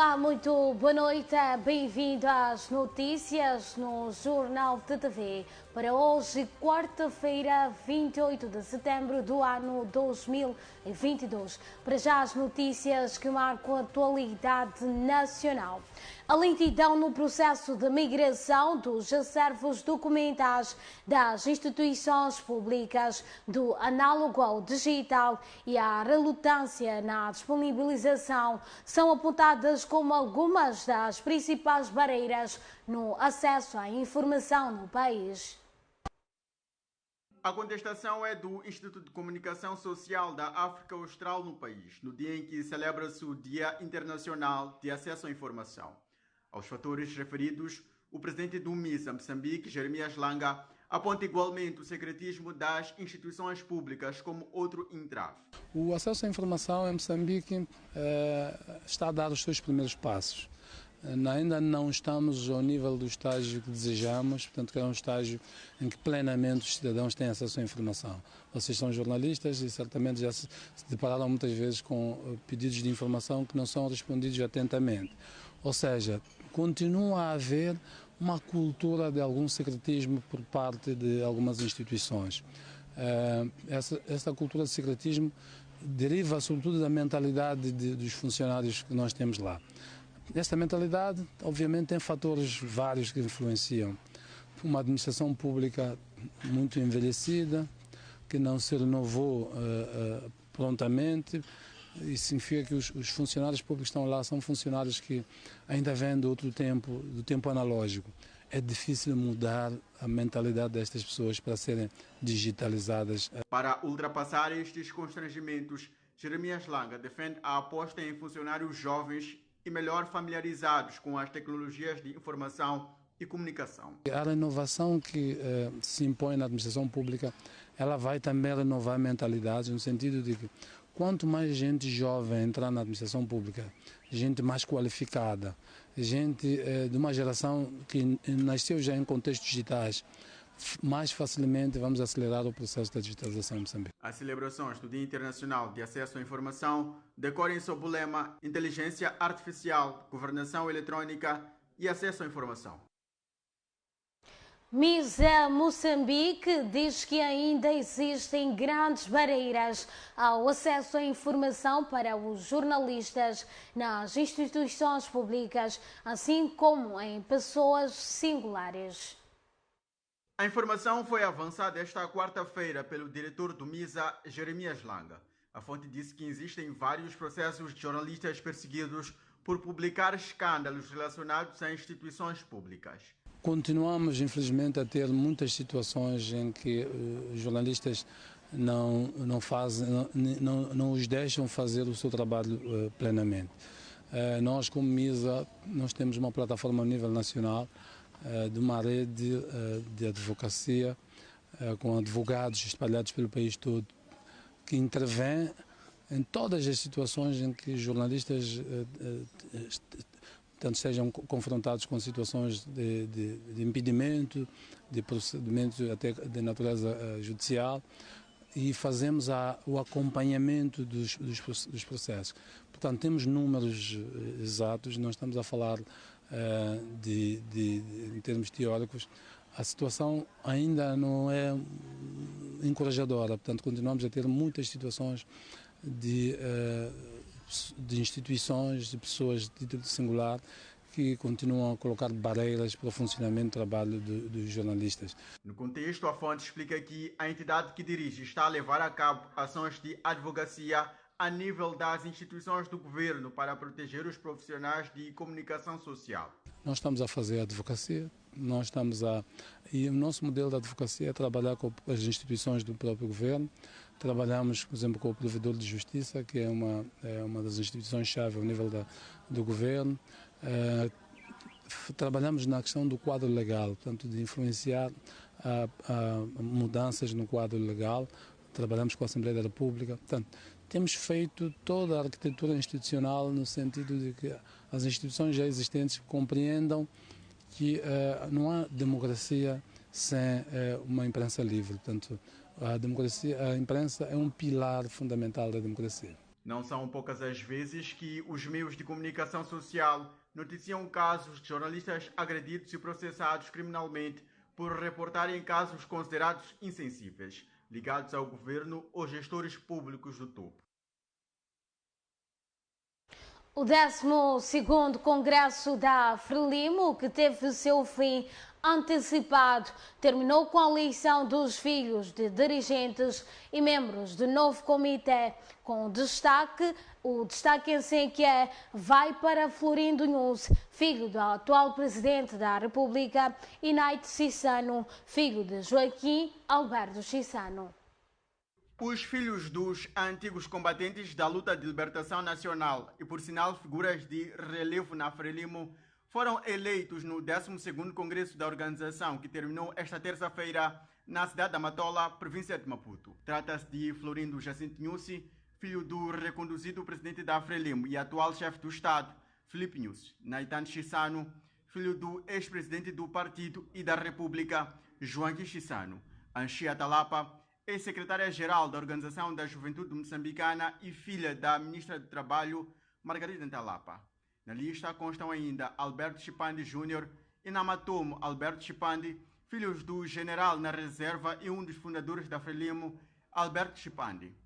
Olá, muito boa noite, bem-vindo às notícias no Jornal de TV. Para hoje, quarta-feira, 28 de setembro do ano 2022. Para já as notícias que marcam a atualidade nacional. A lentidão no processo de migração dos acervos documentais das instituições públicas do análogo ao digital e a relutância na disponibilização são apontadas como algumas das principais barreiras no acesso à informação no país. A contestação é do Instituto de Comunicação Social da África Austral no país, no dia em que celebra-se o Dia Internacional de Acesso à Informação. Aos fatores referidos, o presidente do MISA Moçambique, Jeremias Langa, aponta igualmente o secretismo das instituições públicas como outro entrave. O acesso à informação em Moçambique está a dar os seus primeiros passos. Ainda não estamos ao nível do estágio que desejamos, portanto que é um estágio em que plenamente os cidadãos têm acesso à informação. Vocês são jornalistas e certamente já se depararam muitas vezes com pedidos de informação que não são respondidos atentamente. Ou seja, continua a haver uma cultura de algum secretismo por parte de algumas instituições. Essa cultura de secretismo deriva sobretudo da mentalidade dos funcionários que nós temos lá. Esta mentalidade, obviamente, tem fatores vários que influenciam. Uma administração pública muito envelhecida, que não se renovou prontamente. Isso significa que os funcionários públicos que estão lá são funcionários que ainda vêm do tempo analógico. É difícil mudar a mentalidade destas pessoas para serem digitalizadas. Para ultrapassar estes constrangimentos, Jeremias Langa defende a aposta em funcionários jovens e melhor familiarizados com as tecnologias de informação e comunicação. A renovação que se impõe na administração pública, ela vai também renovar mentalidades, no sentido de que quanto mais gente jovem entrar na administração pública, gente mais qualificada, gente de uma geração que nasceu já em contextos digitais, mais facilmente vamos acelerar o processo da digitalização em Moçambique. As celebrações do Dia Internacional de Acesso à Informação decorrem sob o lema Inteligência Artificial, Governação Eletrônica e Acesso à Informação. MISA Moçambique diz que ainda existem grandes barreiras ao acesso à informação para os jornalistas nas instituições públicas, assim como em pessoas singulares. A informação foi avançada esta quarta-feira pelo diretor do MISA, Jeremias Langa. A fonte disse que existem vários processos de jornalistas perseguidos por publicar escândalos relacionados a instituições públicas. Continuamos, infelizmente, a ter muitas situações em que os jornalistas não os deixam fazer o seu trabalho plenamente. Nós, como MISA, nós temos uma plataforma a nível nacional de uma rede de advocacia com advogados espalhados pelo país todo que intervém em todas as situações em que jornalistas tanto sejam confrontados com situações de impedimento, de procedimentos até de natureza judicial, e fazemos o acompanhamento dos processos. Portanto, temos números exatos, não estamos a falar em termos teóricos. A situação ainda não é encorajadora, portanto, continuamos a ter muitas situações de instituições, de pessoas de título singular que continuam a colocar barreiras para o funcionamento do trabalho dos jornalistas. No contexto, a fonte explica que a entidade que dirige está a levar a cabo ações de advocacia a nível das instituições do governo para proteger os profissionais de comunicação social. Nós estamos a fazer advocacia, e o nosso modelo de advocacia é trabalhar com as instituições do próprio governo. Trabalhamos, por exemplo, com o Provedor de Justiça, que é uma das instituições-chave ao nível do governo. Trabalhamos na questão do quadro legal, portanto, de influenciar mudanças no quadro legal. Trabalhamos com a Assembleia da República. Portanto, temos feito toda a arquitetura institucional no sentido de que as instituições já existentes compreendam que não há democracia sem uma imprensa livre. Portanto, a imprensa é um pilar fundamental da democracia. Não são poucas as vezes que os meios de comunicação social noticiam casos de jornalistas agredidos e processados criminalmente por reportarem casos considerados insensíveis, ligados ao governo ou gestores públicos do topo. O 12º Congresso da Frelimo, que teve seu fim antecipado, terminou com a eleição dos filhos de dirigentes e membros do novo comitê, com o destaque em si que vai para Florindo Nunes, filho do atual presidente da República, e Naito Chissano, filho de Joaquim Alberto Chissano. Os filhos dos antigos combatentes da luta de libertação nacional e, por sinal, figuras de relevo na Frelimo, foram eleitos no 12º Congresso da organização, que terminou esta terça-feira na cidade da Matola, província de Maputo. Trata-se de Florindo Jacinto Nussi, filho do reconduzido presidente da Frelimo e atual chefe do Estado, Filipe Nussi. Naitano Chissano, filho do ex-presidente do partido e da República, Joaquim Chissano. Anchia Talapa, ex-secretária-geral da Organização da Juventude Moçambicana e filha da ministra do Trabalho, Margarida Talapa. Na lista constam ainda Alberto Chipandi Júnior e Namatomo Alberto Chipandi, filhos do general na reserva e um dos fundadores da Frelimo, Alberto Chipandi.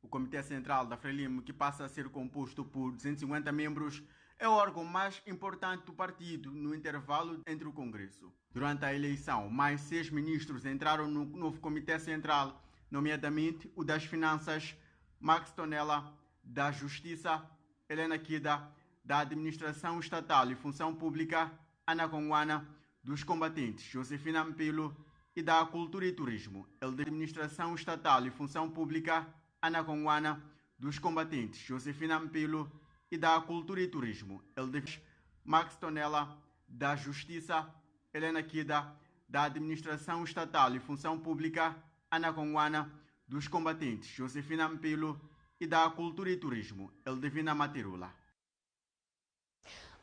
O Comitê Central da Frelimo, que passa a ser composto por 250 membros, é o órgão mais importante do partido no intervalo entre o Congresso. Durante a eleição, mais 6 ministros entraram no novo Comitê Central, nomeadamente o das Finanças, Max Tonella, da Justiça, Helena Kida, da Administração Estatal e Função Pública, Ana Conguana, dos Combatentes, Josefina Mpilo, e da Cultura e Turismo, ele da Administração Estatal e Função Pública, Ana Conguana, dos Combatentes, Josefina Mpilo, e da Cultura e Turismo, ele de Max Tonella, da Justiça, Helena Kida, da Administração Estatal e Função Pública, Ana Conguana, dos Combatentes, Josefina Mpilo, e da Cultura e Turismo, Eldivina Matirula.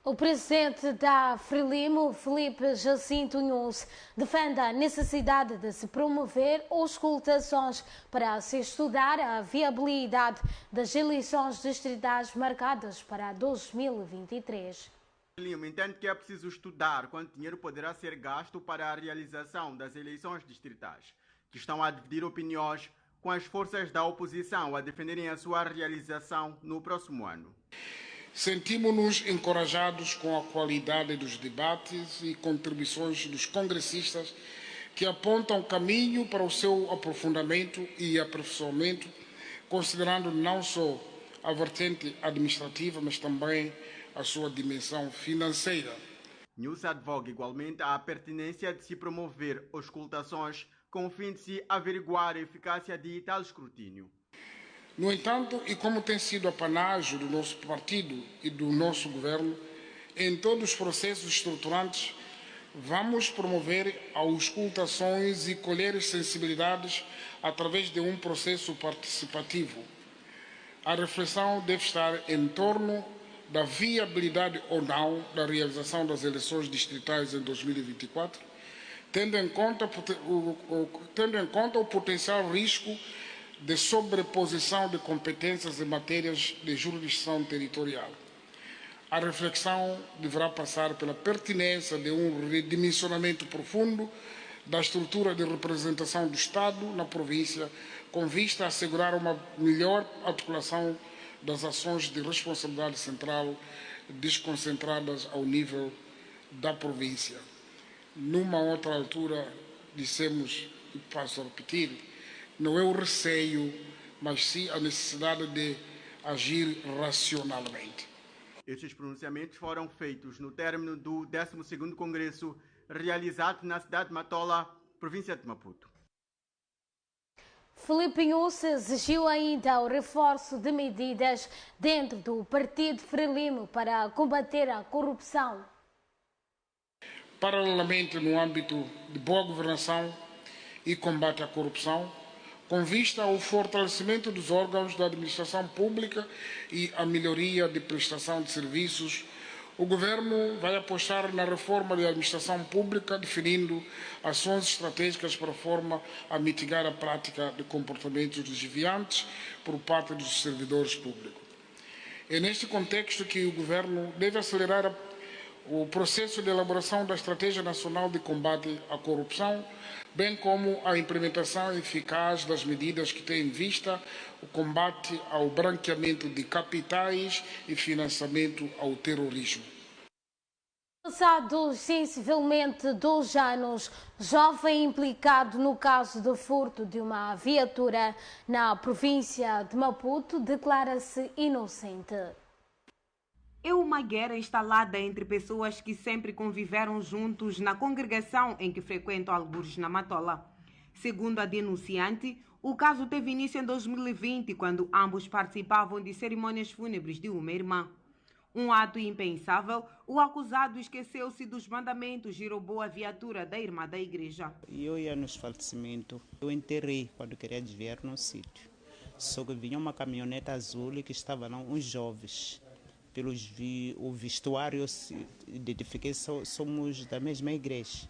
O presidente da Frelimo, Filipe Jacinto Nunes, defende a necessidade de se promover auscultações para se estudar a viabilidade das eleições distritais marcadas para 2023. Frelimo entende que é preciso estudar quanto dinheiro poderá ser gasto para a realização das eleições distritais, que estão a dividir opiniões com as forças da oposição a defenderem a sua realização no próximo ano. Sentimos-nos encorajados com a qualidade dos debates e contribuições dos congressistas que apontam caminho para o seu aprofundamento e aperfeiçoamento, considerando não só a vertente administrativa, mas também a sua dimensão financeira. Nunes advoga igualmente a pertinência de se promover auscultações com o fim de se averiguar a eficácia de tal escrutínio. No entanto, e como tem sido apanágio do nosso partido e do nosso governo, em todos os processos estruturantes, vamos promover auscultações e colher sensibilidades através de um processo participativo. A reflexão deve estar em torno da viabilidade ou não da realização das eleições distritais em 2024, tendo em conta o potencial risco de sobreposição de competências em matérias de jurisdição territorial. A reflexão deverá passar pela pertinência de um redimensionamento profundo da estrutura de representação do Estado na província, com vista a assegurar uma melhor articulação das ações de responsabilidade central desconcentradas ao nível da província. Numa outra altura, dissemos, e passo a repetir, não é o receio, mas sim a necessidade de agir racionalmente. Estes pronunciamentos foram feitos no término do 12º Congresso, realizado na cidade de Matola, província de Maputo. Filipe Nunes exigiu ainda o reforço de medidas dentro do Partido Frelimo para combater a corrupção. Paralelamente, no âmbito de boa governação e combate à corrupção, com vista ao fortalecimento dos órgãos da administração pública e à melhoria de prestação de serviços, O Governo vai apostar na reforma da administração pública, definindo ações estratégicas para forma a mitigar a prática de comportamentos desviantes por parte dos servidores públicos. É neste contexto que o Governo deve acelerar o processo de elaboração da Estratégia Nacional de Combate à Corrupção, bem como a implementação eficaz das medidas que têm em vista o combate ao branqueamento de capitais e financiamento ao terrorismo. Passados sensivelmente 2 anos, jovem implicado no caso de furto de uma viatura na província de Maputo declara-se inocente. É uma guerra instalada entre pessoas que sempre conviveram juntos na congregação em que frequentam algures na Matola. Segundo a denunciante, o caso teve início em 2020, quando ambos participavam de cerimônias fúnebres de uma irmã. Um ato impensável, o acusado esqueceu-se dos mandamentos e roubou a viatura da irmã da igreja. Eu ia nos falecimentos, eu enterrei quando queria desviar no sítio. Só que vinha uma caminhonete azul que estavam lá uns jovens. O vestuário, identifiquei, somos da mesma igreja.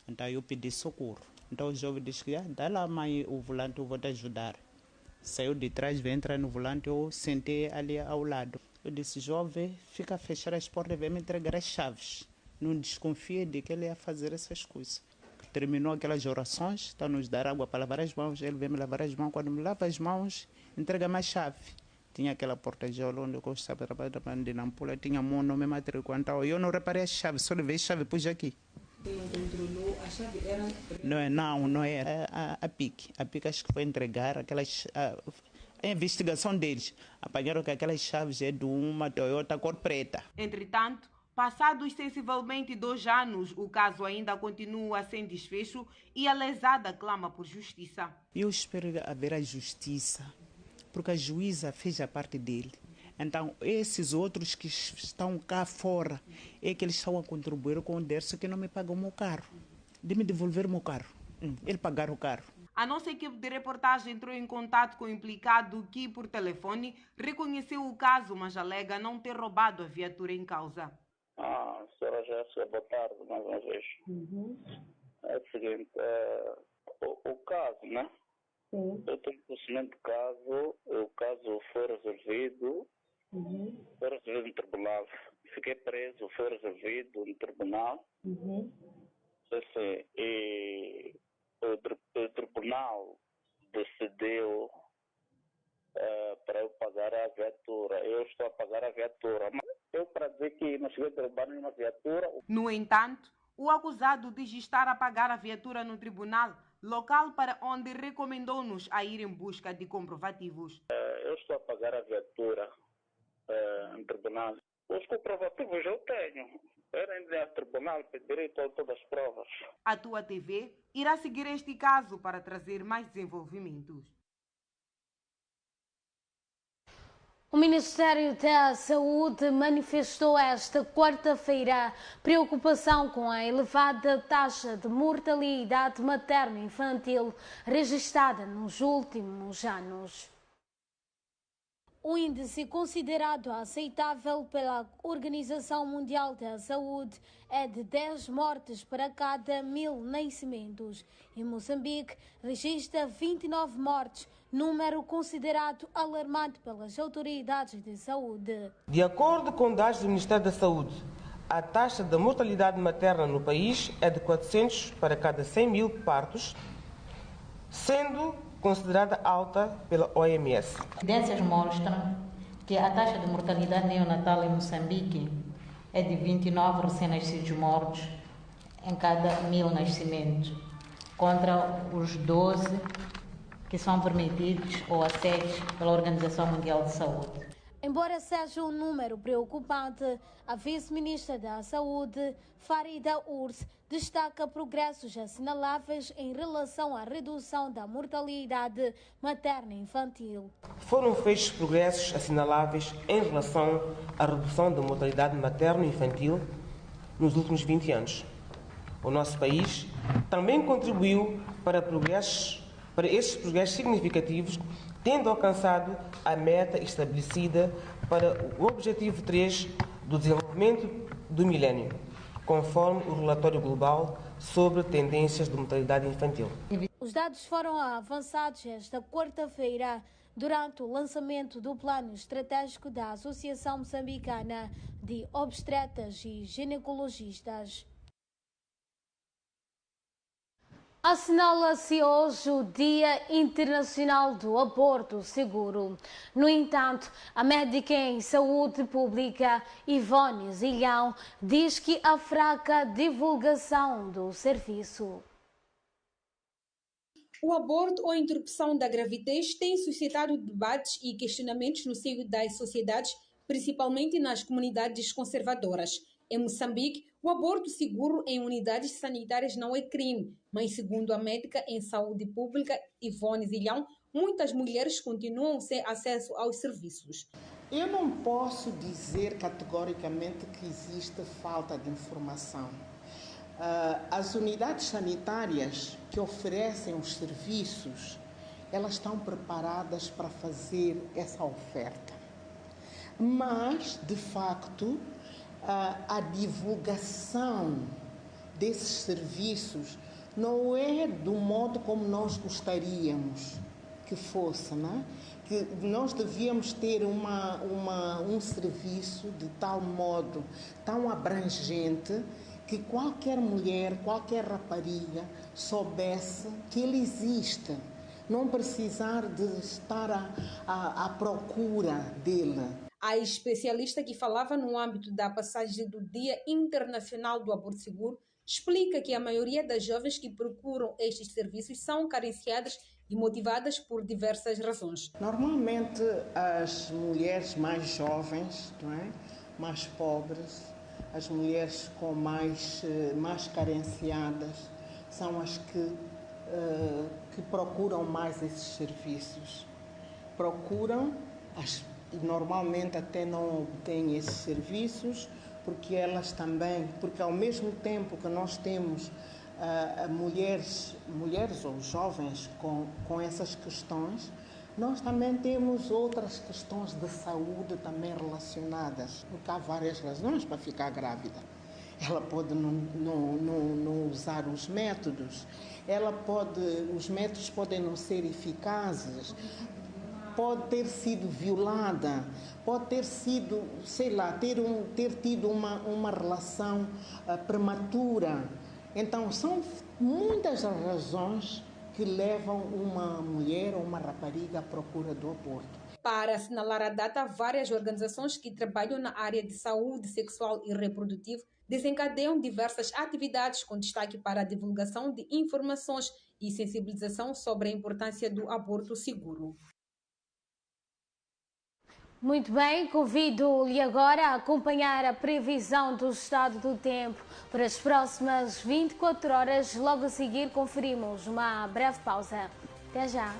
Então eu pedi socorro. Então o jovem disse que dá lá, mãe, o volante, eu vou te ajudar. Saiu de trás, veio entrar no volante, eu sentei ali ao lado. Eu disse, jovem, fica a fechar as portas, vem me entregar as chaves. Não desconfie de que ele ia fazer essas coisas. Terminou aquelas orações, está nos dar água para lavar as mãos. Ele vem me lavar as mãos. Quando me lava as mãos, entrega mais chave. Tinha aquela porta-jola onde eu estava trabalhando de Nampula, tinha meu nome matricula. Então eu não reparei a chave, só levei a chave e pus aqui. Você não controlou? A chave era... Não era a PIC. A PIC acho que foi entregar aquelas... A investigação deles. Apanharam que aquelas chaves é de uma Toyota cor preta. Entretanto, passados sensivelmente 2 anos, o caso ainda continua sem desfecho e a lesada clama por justiça. Eu espero haver a justiça, porque a juíza fez a parte dele. Então, esses outros que estão cá fora, é que eles estão a contribuir com o Derso que não me pagam o meu carro. De me devolver o meu carro. Ele pagar o carro. A nossa equipe de reportagem entrou em contato com o implicado que, por telefone, reconheceu o caso, mas alega não ter roubado a viatura em causa. Senhora Jéssica, boa tarde mais uma vez. É o seguinte, o caso, né? Sim. Eu tenho conhecimento do caso, o caso foi resolvido, foi resolvido no tribunal. Fiquei preso, foi resolvido no tribunal. E o tribunal decidiu para eu pagar a viatura. Eu estou a pagar a viatura. Mas eu, para dizer que não cheguei a roubar nenhuma viatura... No entanto, o acusado diz estar a pagar a viatura no tribunal, local para onde recomendou-nos a ir em busca de comprovativos. Eu estou a pagar a viatura no tribunal. Os comprovativos eu tenho. Era ainda ao tribunal, pedirei todas as provas. A Tua TV irá seguir este caso para trazer mais desenvolvimentos. O Ministério da Saúde manifestou esta quarta-feira preocupação com a elevada taxa de mortalidade materno-infantil registrada nos últimos anos. O índice considerado aceitável pela Organização Mundial da Saúde é de 10 mortes para cada 1000 nascimentos. Em Moçambique, registra 29 mortes, número considerado alarmante pelas autoridades de saúde. De acordo com dados do Ministério da Saúde, a taxa de mortalidade materna no país é de 400 para cada 100 mil partos, sendo considerada alta pela OMS. Evidências mostram que a taxa de mortalidade neonatal em Moçambique é de 29 recém-nascidos mortos em cada 1000 nascimentos, contra os 12 que são permitidos ou aceitos pela Organização Mundial de Saúde. Embora seja um número preocupante, a vice-ministra da Saúde, Farida Urs, destaca progressos assinaláveis em relação à redução da mortalidade materna infantil. Foram feitos progressos assinaláveis em relação à redução da mortalidade materna infantil nos últimos 20 anos. O nosso país também contribuiu para esses progressos significativos, tendo alcançado a meta estabelecida para o Objetivo 3 do Desenvolvimento do milénio, conforme o relatório global sobre tendências de mortalidade infantil. Os dados foram avançados esta quarta-feira durante o lançamento do plano estratégico da Associação Moçambicana de Obstetras e Ginecologistas. Assinala-se hoje o Dia Internacional do Aborto Seguro. No entanto, a médica em saúde pública Ivone Zilhão diz que há fraca divulgação do serviço. O aborto ou a interrupção da gravidez tem suscitado debates e questionamentos no seio das sociedades, principalmente nas comunidades conservadoras. Em Moçambique, o aborto seguro em unidades sanitárias não é crime, mas segundo a médica em saúde pública Ivone Zilhão, muitas mulheres continuam sem acesso aos serviços. Eu não posso dizer categoricamente que existe falta de informação. As unidades sanitárias que oferecem os serviços, elas estão preparadas para fazer essa oferta. Mas, de facto, a divulgação desses serviços não é do modo como nós gostaríamos que fosse, né? Que nós devíamos ter um serviço de tal modo, tão abrangente, que qualquer mulher, qualquer rapariga soubesse que ele existe, não precisar de estar à procura dele. A especialista que falava no âmbito da passagem do Dia Internacional do Aborto Seguro explica que a maioria das jovens que procuram estes serviços são carenciadas e motivadas por diversas razões. Normalmente as mulheres mais jovens, não é? Mais pobres, as mulheres com mais carenciadas são as que procuram mais esses serviços. Procuram e normalmente até não obtêm esses serviços, porque elas também, porque ao mesmo tempo que nós temos mulheres ou jovens com essas questões, nós também temos outras questões de saúde também relacionadas, porque há várias razões para ficar grávida. Ela pode não usar os métodos, os métodos podem não ser eficazes, pode ter sido violada, pode ter sido, ter tido uma relação prematura. Então, são muitas as razões que levam uma mulher ou uma rapariga à procura do aborto. Para assinalar a data, várias organizações que trabalham na área de saúde sexual e reprodutiva desencadeiam diversas atividades com destaque para a divulgação de informações e sensibilização sobre a importância do aborto seguro. Muito bem, convido-lhe agora a acompanhar a previsão do estado do tempo para as próximas 24 horas. Logo a seguir conferimos uma breve pausa. Até já!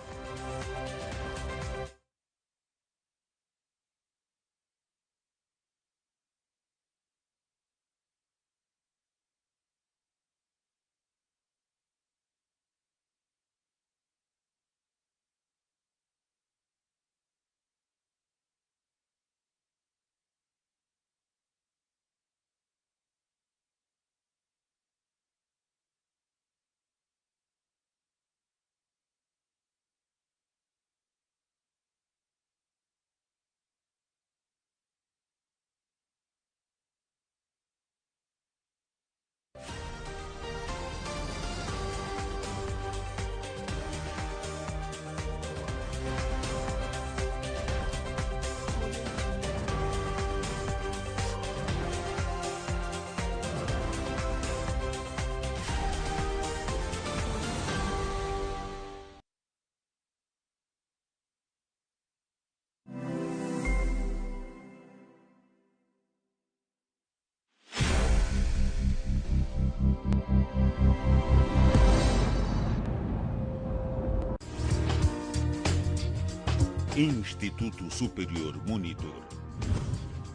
Instituto Superior Monitor.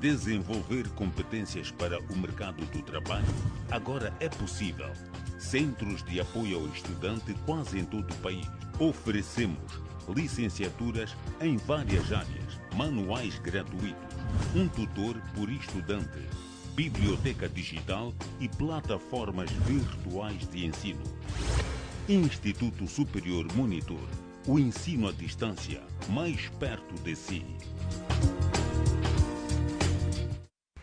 Desenvolver competências para o mercado do trabalho agora é possível. Centros de apoio ao estudante quase em todo o país. Oferecemos licenciaturas em várias áreas, manuais gratuitos, um tutor por estudante. biblioteca digital e plataformas virtuais de ensino. Instituto Superior Monitor, o ensino à distância, mais perto de si.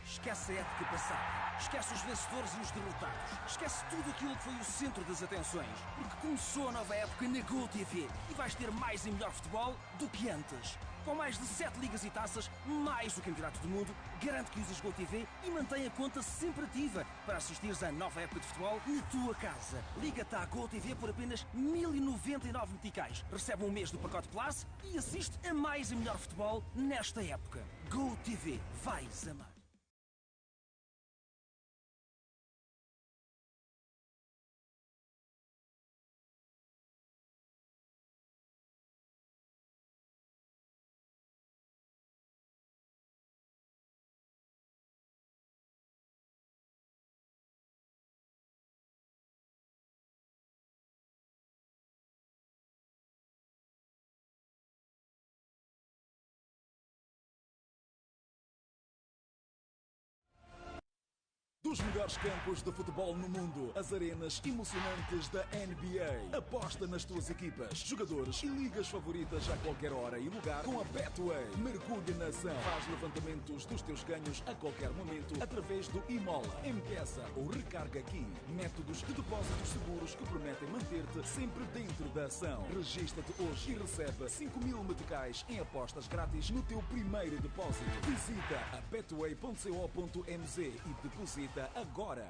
Esquece a época passada. Esquece os vencedores e os derrotados. Esquece tudo aquilo que foi o centro das atenções. Porque começou a nova época na GOtv e vais ter mais e melhor futebol do que antes. Com mais de 7 ligas e taças, mais o Campeonato do Mundo, garante que usas GOtv e mantém a conta sempre ativa para assistires à nova época de futebol na tua casa. Liga-te à GOtv por apenas 1099 meticais. Recebe um mês do pacote Plus e assiste a mais e melhor futebol nesta época. GOtv, vais amar. Dos melhores campos de futebol no mundo, as arenas emocionantes da NBA. Aposta nas tuas equipas, jogadores e ligas favoritas a qualquer hora e lugar com a Betway. Mergulha na ação. Faz levantamentos dos teus ganhos a qualquer momento através do Imola, M-Pesa ou Recarga Aqui. Métodos de depósitos seguros que prometem manter-te sempre dentro da ação. Registra-te hoje e recebe 5.000 meticais em apostas grátis no teu primeiro depósito. Visita a betway.co.mz e deposita agora.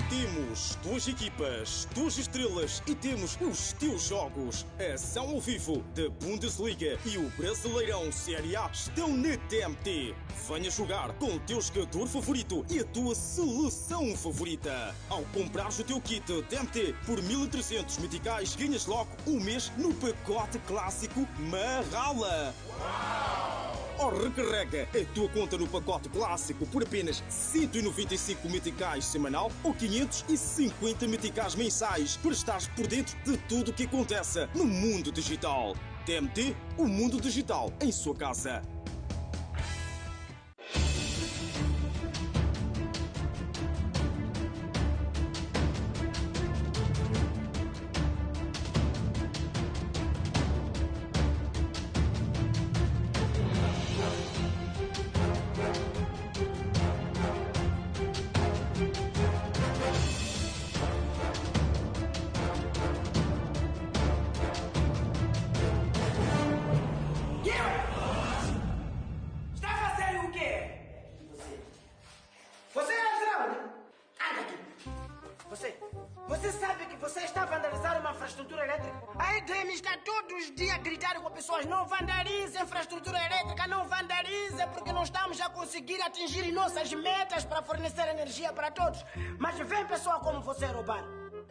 Temos tuas equipas, tuas estrelas e temos os teus jogos. A ação ao vivo da Bundesliga e o Brasileirão Série A estão na TMT. Venha jogar com o teu jogador favorito e a tua seleção favorita. Ao comprares o teu kit TMT por 1.300 meticais, ganhas logo um mês no pacote clássico Marrala. Ou recarrega a tua conta no pacote clássico por apenas 195 meticais semanal ou 550 meticais mensais para estares por dentro de tudo o que acontece no mundo digital. TMT, o mundo digital em sua casa. Você sabe que você está a vandalizar uma infraestrutura elétrica? A EDM está todos os dias a gritar com pessoas: não vandalize a infraestrutura elétrica, não vandalize, porque não estamos a conseguir atingir nossas metas para fornecer energia para todos. Mas vem pessoa como você roubar.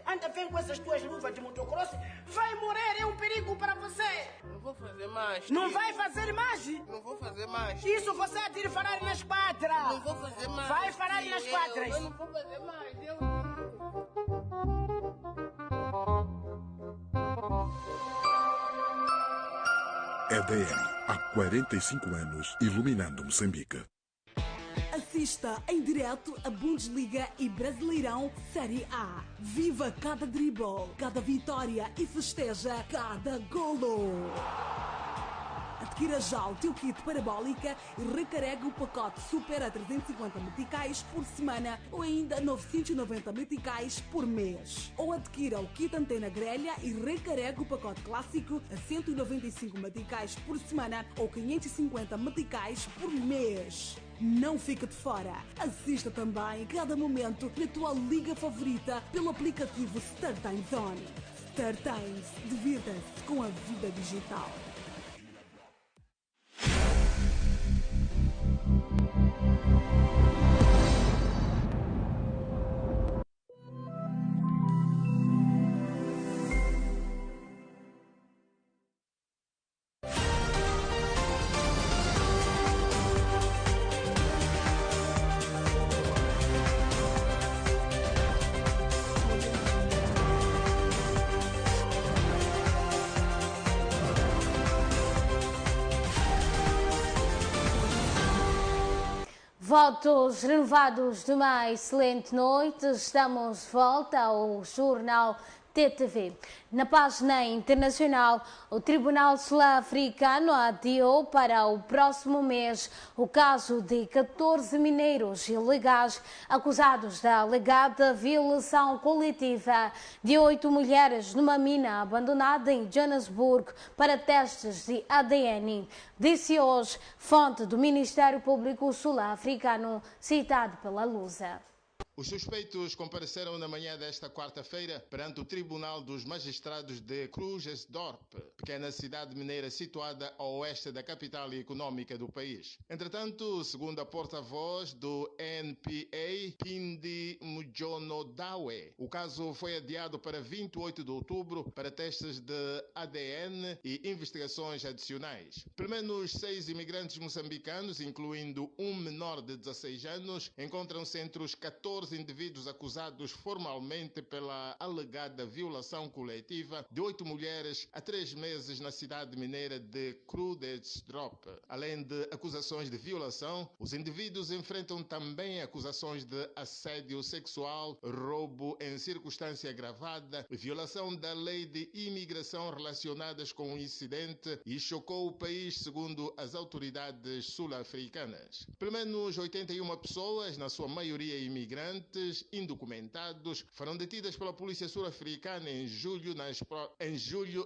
Anda, vem com essas tuas luvas de motocross, vai morrer, é um perigo para você. Não vou fazer mais. Não vai fazer mais? Não vou fazer mais. Isso você há de falar nas quadras. Não vou fazer mais. Vai falar nas quadras. Eu não vou fazer mais. EDM, há 45 anos, iluminando Moçambique. Assista em direto a Bundesliga e Brasileirão Série A. Viva cada dribble, cada vitória e festeja cada golo. Adquira já o teu kit parabólica e recarrega o pacote Super a 350 meticais por semana ou ainda 990 meticais por mês. Ou adquira o kit antena grelha e recarrega o pacote clássico a 195 meticais por semana ou 550 meticais por mês. Não fica de fora. Assista também cada momento na tua liga favorita pelo aplicativo StarTimes Zone. StarTimes, divirta-se com a vida digital. Votos renovados de uma excelente noite. Estamos de volta ao Jornal TTV. Na página internacional, o Tribunal Sul-Africano adiou para o próximo mês o caso de 14 mineiros ilegais acusados da alegada violação coletiva de 8 mulheres numa mina abandonada em Johannesburgo para testes de ADN. Disse hoje fonte do Ministério Público Sul-Africano, citado pela Lusa. Os suspeitos compareceram na manhã desta quarta-feira perante o Tribunal dos Magistrados de Krugersdorp, pequena cidade mineira situada ao oeste da capital econômica do país. Entretanto, segundo a porta-voz do NPA, Pindi Mujonodawe, o caso foi adiado para 28 de outubro para testes de ADN e investigações adicionais. Pelo menos 6 imigrantes moçambicanos, incluindo um menor de 16 anos, encontram-se entre os 14 indivíduos acusados formalmente pela alegada violação coletiva de 8 mulheres há 3 meses na cidade mineira de Krugersdorp. Além de acusações de violação, os indivíduos enfrentam também acusações de assédio sexual, roubo em circunstância agravada, violação da lei de imigração relacionadas com o incidente e chocou o país, segundo as autoridades sul-africanas. Pelo menos 81 pessoas, na sua maioria imigrantes, indocumentados, foram detidas pela polícia sul-africana em julho,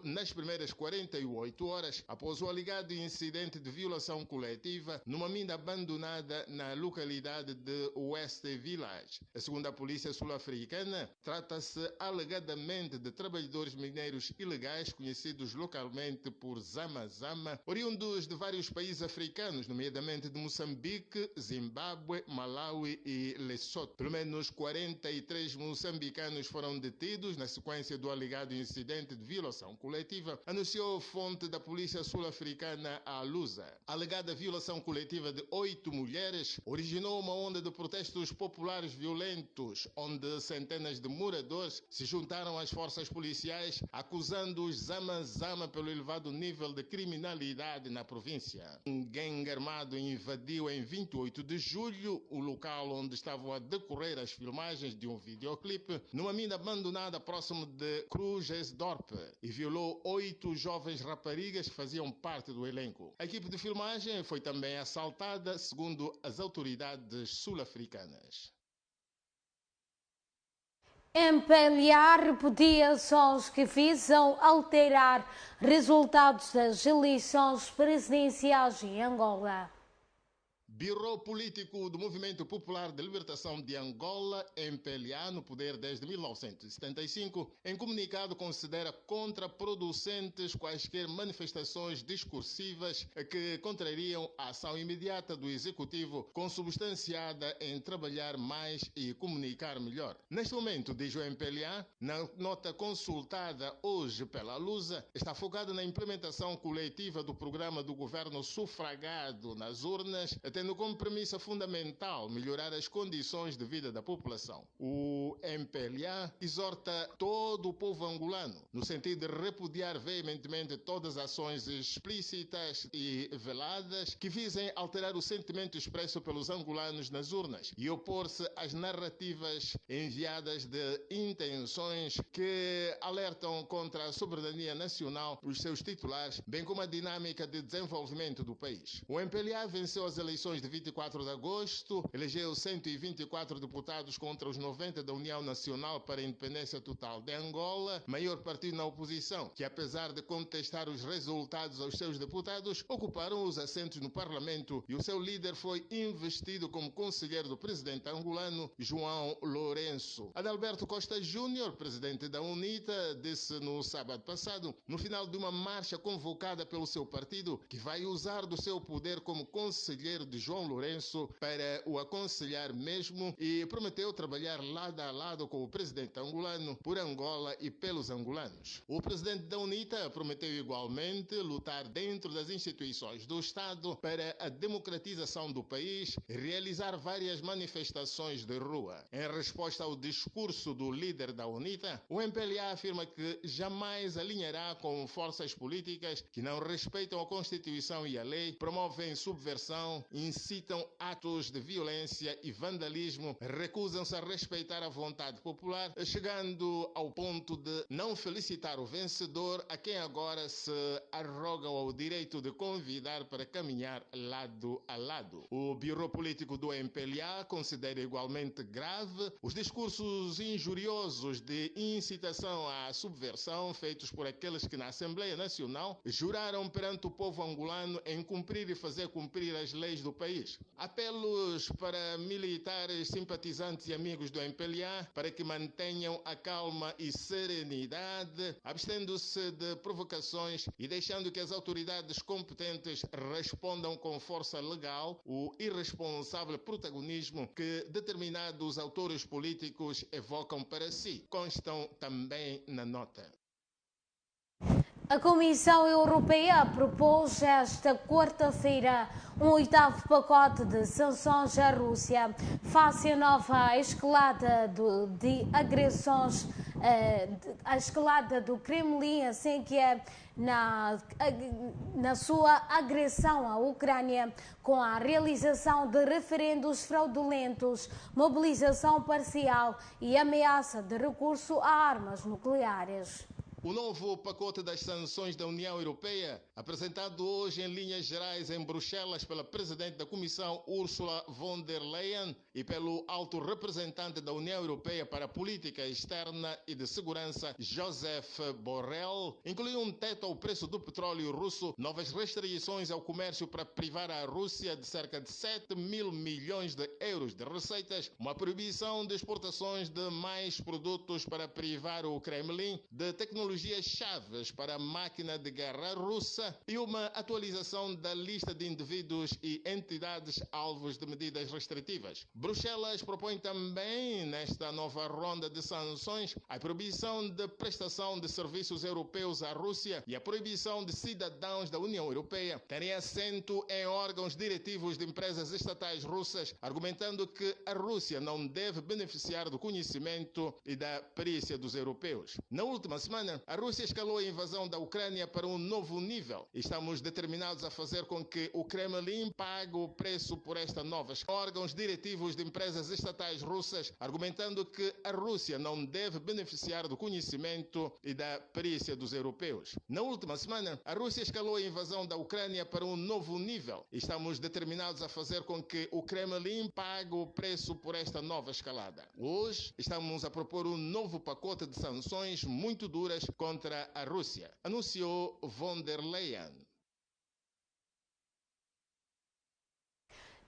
nas primeiras 48 horas, após o alegado incidente de violação coletiva numa mina abandonada na localidade de West Village. Segundo a polícia sul-africana, trata-se alegadamente de trabalhadores mineiros ilegais conhecidos localmente por Zama-Zama, oriundos de vários países africanos, nomeadamente de Moçambique, Zimbábue, Malawi e Lesotho. Pelo menos 43 moçambicanos foram detidos na sequência do alegado incidente de violação coletiva, anunciou fonte da polícia sul-africana à Lusa. A alegada violação coletiva de 8 mulheres originou uma onda de protestos populares violentos, onde centenas de moradores se juntaram às forças policiais, acusando os Zama-Zama pelo elevado nível de criminalidade na província. Um gangue armado invadiu em 28 de julho o local onde estavam a decorrer as filmagens de um videoclipe numa mina abandonada próximo de Krugersdorp e violou 8 jovens raparigas que faziam parte do elenco. A equipe de filmagem foi também assaltada, segundo as autoridades sul-africanas. MPLA repudia sons que visam alterar resultados das eleições presidenciais em Angola. Biro Político do Movimento Popular de Libertação de Angola, MPLA, no poder desde 1975, em comunicado considera contraproducentes quaisquer manifestações discursivas que contrariam a ação imediata do Executivo, consubstanciada em trabalhar mais e comunicar melhor. Neste momento, diz o MPLA, na nota consultada hoje pela Lusa, está focada na implementação coletiva do programa do governo sufragado nas urnas, tendo como premissa fundamental melhorar as condições de vida da população. O MPLA exorta todo o povo angolano, no sentido de repudiar veementemente todas as ações explícitas e veladas que visem alterar o sentimento expresso pelos angolanos nas urnas e opor-se às narrativas enviadas de intenções que alertam contra a soberania nacional, os seus titulares, bem como a dinâmica de desenvolvimento do país. O MPLA venceu as eleições de 24 de agosto, elegeu 124 deputados contra os 90 da União Nacional para a Independência Total de Angola, maior partido na oposição, que apesar de contestar os resultados aos seus deputados, ocuparam os assentos no Parlamento e o seu líder foi investido como conselheiro do presidente angolano, João Lourenço. Adalberto Costa Júnior, presidente da UNITA, disse no sábado passado, no final de uma marcha convocada pelo seu partido, que vai usar do seu poder como conselheiro de João Lourenço para o aconselhar mesmo e prometeu trabalhar lado a lado com o presidente angolano por Angola e pelos angolanos. O presidente da UNITA prometeu igualmente lutar dentro das instituições do Estado para a democratização do país e realizar várias manifestações de rua. Em resposta ao discurso do líder da UNITA, o MPLA afirma que jamais alinhará com forças políticas que não respeitam a Constituição e a lei, promovem subversão, incitam atos de violência e vandalismo, recusam-se a respeitar a vontade popular, chegando ao ponto de não felicitar o vencedor, a quem agora se arrogam o direito de convidar para caminhar lado a lado. O Bureau Político do MPLA considera igualmente grave os discursos injuriosos de incitação à subversão feitos por aqueles que na Assembleia Nacional juraram perante o povo angolano em cumprir e fazer cumprir as leis do país. Apelos para militares, simpatizantes e amigos do MPLA para que mantenham a calma e serenidade, abstendo-se de provocações e deixando que as autoridades competentes respondam com força legal o irresponsável protagonismo que determinados autores políticos evocam para si, constam também na nota. A Comissão Europeia propôs esta quarta-feira um 8º pacote de sanções à Rússia face à nova escalada de agressões, a escalada do Kremlin, assim que é na sua agressão à Ucrânia, com a realização de referendos fraudulentos, mobilização parcial e ameaça de recurso a armas nucleares. O novo pacote das sanções da União Europeia, apresentado hoje em linhas gerais em Bruxelas pela Presidente da Comissão Ursula von der Leyen e pelo Alto Representante da União Europeia para a Política Externa e de Segurança, Josep Borrell, inclui um teto ao preço do petróleo russo, novas restrições ao comércio para privar a Rússia de cerca de 7 mil milhões de euros de receitas, uma proibição de exportações de mais produtos para privar o Kremlin de tecnologias chaves para a máquina de guerra russa e uma atualização da lista de indivíduos e entidades alvos de medidas restritivas. Bruxelas propõe também, nesta nova ronda de sanções, a proibição de prestação de serviços europeus à Rússia e a proibição de cidadãos da União Europeia terem assento em órgãos diretivos de empresas estatais russas, argumentando que a Rússia não deve beneficiar do conhecimento e da perícia dos europeus. Na última semana, a Rússia escalou a invasão da Ucrânia para um novo nível. Estamos determinados a fazer com que o Kremlin pague o preço por esta nova escalada. Órgãos diretivos de empresas estatais russas, argumentando que a Rússia não deve beneficiar do conhecimento e da perícia dos europeus. Na última semana, a Rússia escalou a invasão da Ucrânia para um novo nível. Estamos determinados a fazer com que o Kremlin pague o preço por esta nova escalada. Hoje, estamos a propor um novo pacote de sanções muito duras contra a Rússia, anunciou von der Leyen.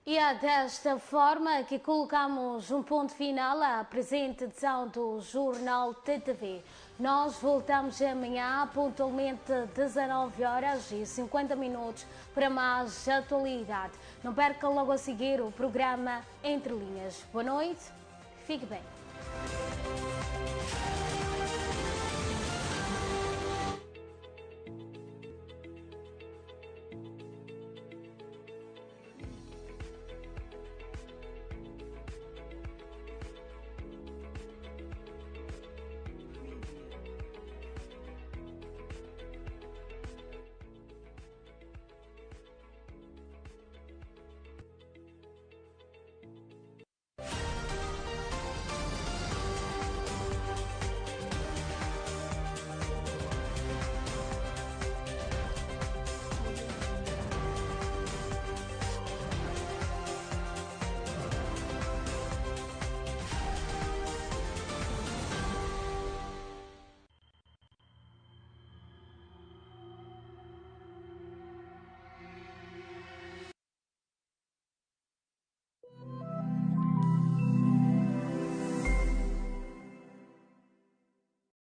E é desta forma que colocamos um ponto final à presente edição do Jornal TTV. Nós voltamos amanhã, pontualmente 19h50, para mais atualidade. Não perca logo a seguir o programa Entre Linhas. Boa noite, fique bem.